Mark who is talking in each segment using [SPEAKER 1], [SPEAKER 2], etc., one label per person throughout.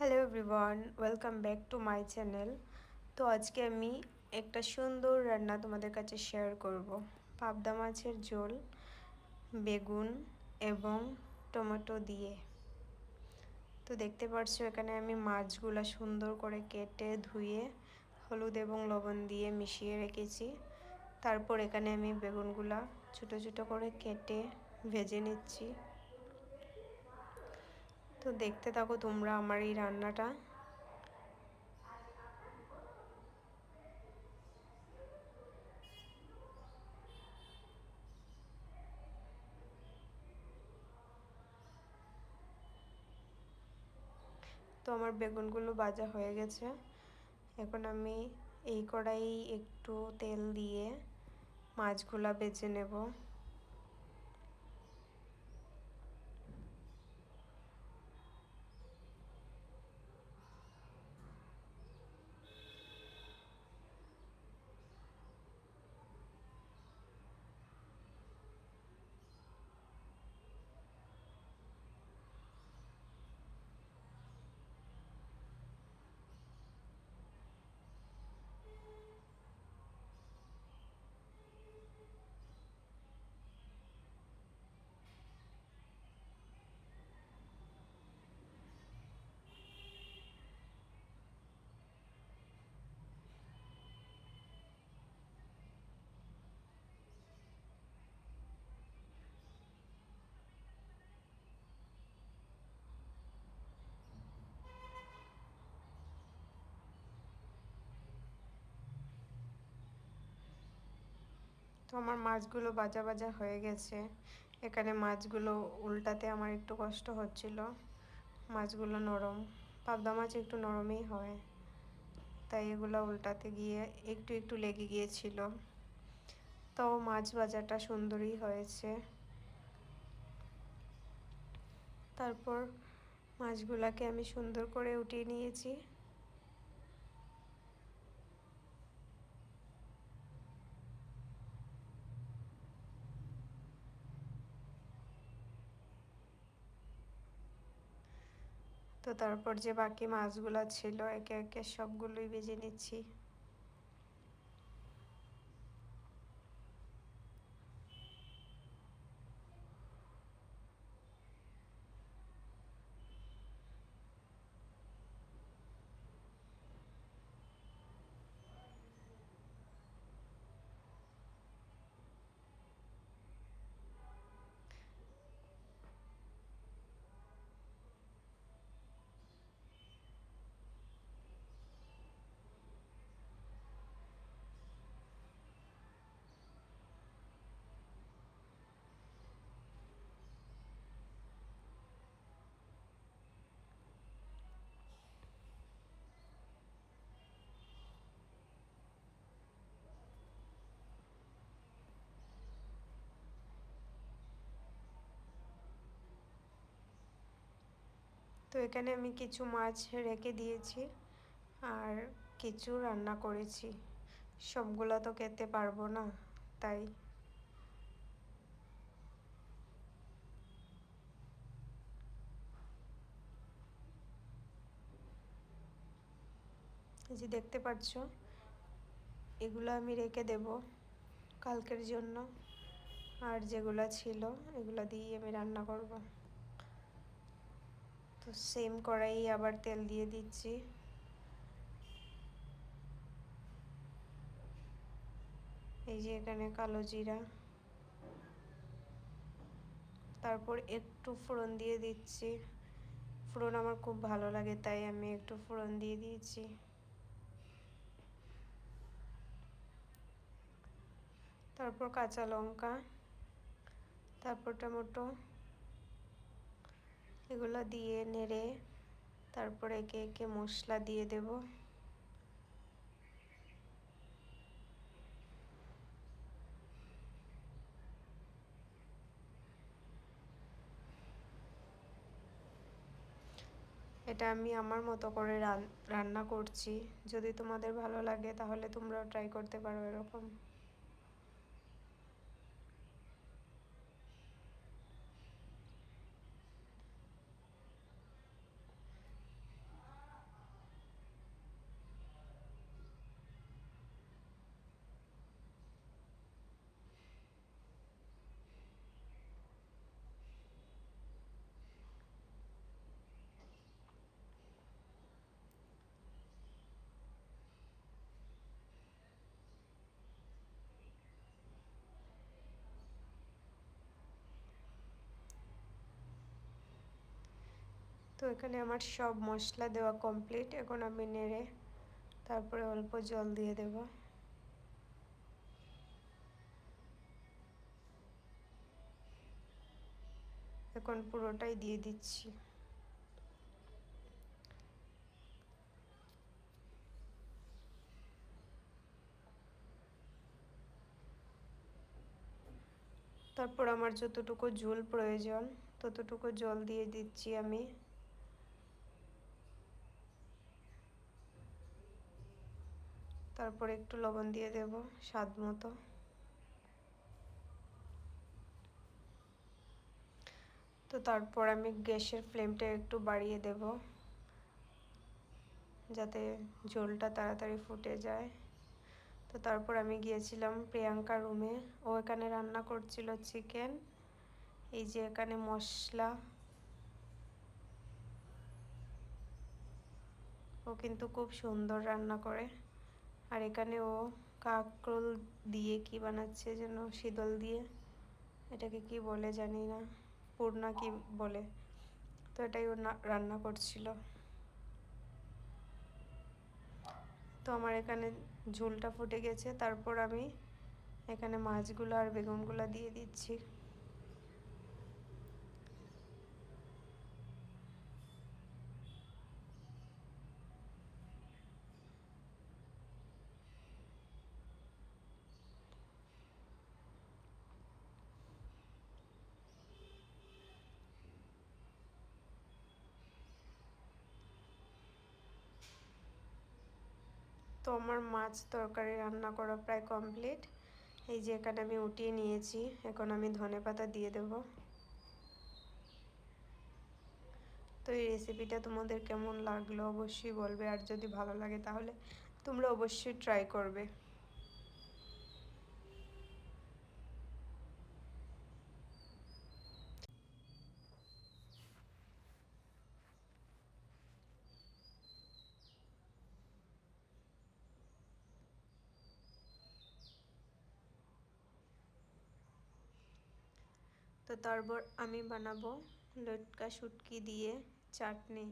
[SPEAKER 1] Hello everyone, welcome back to my channel. তো আজকে আমি একটা সুন্দর রান্না তোমাদের কাছে শেয়ার করব। পাবদা মাছের ঝোল, বেগুন এবং টমেটো দিয়ে। তো দেখতে পাচ্ছ এখানে আমি মাছগুলো সুন্দর করে কেটে ধুয়ে হলুদ এবং লবণ দিয়ে মিশিয়ে রেখেছি। তারপর এখানে আমি বেগুনগুলা ছোট ছোট করে কেটে ভেজে নিচ্ছি। তো দেখতে থাকো তোমরা আমার এই রান্নাটা। তো আমার বেগুনগুলো ভাজা হয়ে গেছে। এখন আমি এই কড়াই একটু তেল দিয়ে মাছগুলা বেজে নেব। তো আমার মাছগুলো ভাজা ভাজা হয়ে গেছে। এখানে মাছগুলো উল্টাতে আমার একটু কষ্ট হচ্ছিল। মাছগুলো নরম, পাবদা মাছ একটু নরমই হয়, তাই এগুলো উল্টাতে গিয়ে একটু একটু লেগে গিয়েছিল। তো মাছ ভাজাটা সুন্দরই হয়েছে। তারপর মাছগুলাকে আমি সুন্দর করে উঠিয়ে নিয়েছি। তো তারপর যে বাকি মাছগুলো ছিল একে একে সবগুলোই ভেজে নিচ্ছি। তো এখানে আমি কিছু মাছ রেখে দিয়েছি আর কিছু রান্না করেছি। সবগুলো তো খেতে পারবো না, তাই এই যে দেখতে পাচ্ছ এগুলো আমি রেখে দেব কালকের জন্য। আর যেগুলো ছিল এগুলো দিয়ে আমি রান্না করব। তো সেম কড়াই আবার তেল দিয়ে দিচ্ছি। এই যে এখানে কালো জিরা, তারপর একটু ফোড়ন দিয়ে দিচ্ছি। ফোড়ন আমার খুব ভালো লাগে তাই আমি একটু ফোড়ন দিয়ে দিয়েছি। তারপর কাঁচা লঙ্কা, তারপর টমেটো, এগুলো দিয়ে নেড়ে তারপর একে একে মশলা দিয়ে দেব। এটা আমি আমার মতো করে রান্না করছি। যদি তোমাদের ভালো লাগে তাহলে তোমরাও ট্রাই করতে পারো এরকম। এখানে আমার সব মশলা দেওয়া কমপ্লিট। এখন আমি নেড়ে তারপরে অল্প জল দিয়ে দেব। এখন পুরোটাই দিয়ে দিচ্ছি। তারপর আমার যতটুকু ঝোল প্রয়োজন ততটুকু জল দিয়ে দিচ্ছি আমি। তারপর একটু লবণ দিয়ে দেব স্বাদ মতো। তো তারপর আমি গ্যাসের ফ্লেমটা একটু বাড়িয়ে দেব যাতে ঝোলটা তাড়াতাড়ি ফুটে যায়। তো তারপর আমি গিয়েছিলাম প্রিয়াঙ্কার রুমে। ও এখানে রান্না করছিল চিকেন। এই যে এখানে মশলা। ও কিন্তু খুব সুন্দর রান্না করে। আর এখানে ও কাঁকরোল দিয়ে কি বানাচ্ছে যেন, শীতল দিয়ে, এটাকে কি বলে জানি না, পূর্ণা কি বলে। তো এটাই ও রান্না করছিল। তো আমার এখানে ঝোলটা ফুটে গেছে। তারপর আমি এখানে মাছগুলো আর বেগুনগুলো দিয়ে দিচ্ছি। তো আমার মাছ তরকারি রান্না করা প্রায় কমপ্লিট। এই যে এখানে আমি উঠিয়ে নিয়েছি। এখন আমি ধনেপাতা দিয়ে দেব। তো এই রেসিপিটা তোমাদের কেমন লাগলো অবশ্যই বলবে। আর যদি ভালো লাগে তাহলে তোমরা অবশ্যই ট্রাই করবে। তো তারপর আমি বানাবো লটকা শুটকি দিয়ে চাটনি।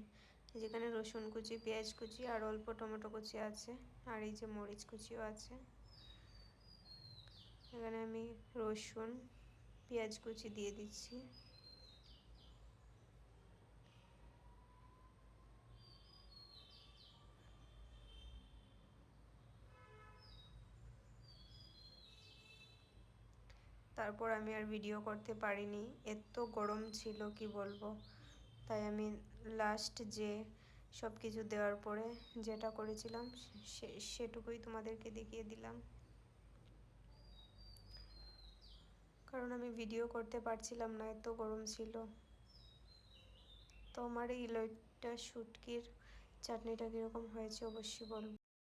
[SPEAKER 1] যেখানে রসুন কুচি, পেঁয়াজ কুচি আর অল্প টমেটো কুচি আছে। আর এই যে মরিচ কুচিও আছে। এখানে আমি রসুন, পেঁয়াজ কুচি দিয়ে দিচ্ছি। তারপর আমি আর ভিডিও করতে পারিনি, এত গরম ছিল কি বলবো। তাই আমি লাস্ট যে সব কিছু দেওয়ার পরে যেটা করেছিলাম সেটুকুই তোমাদেরকে দেখিয়ে দিলাম। কারণ আমি ভিডিও করতে পারছিলাম না, এত গরম ছিল। তো আমার এই লইট্টা শুটকির চাটনিটা কীরকম হয়েছে অবশ্যই বলবো।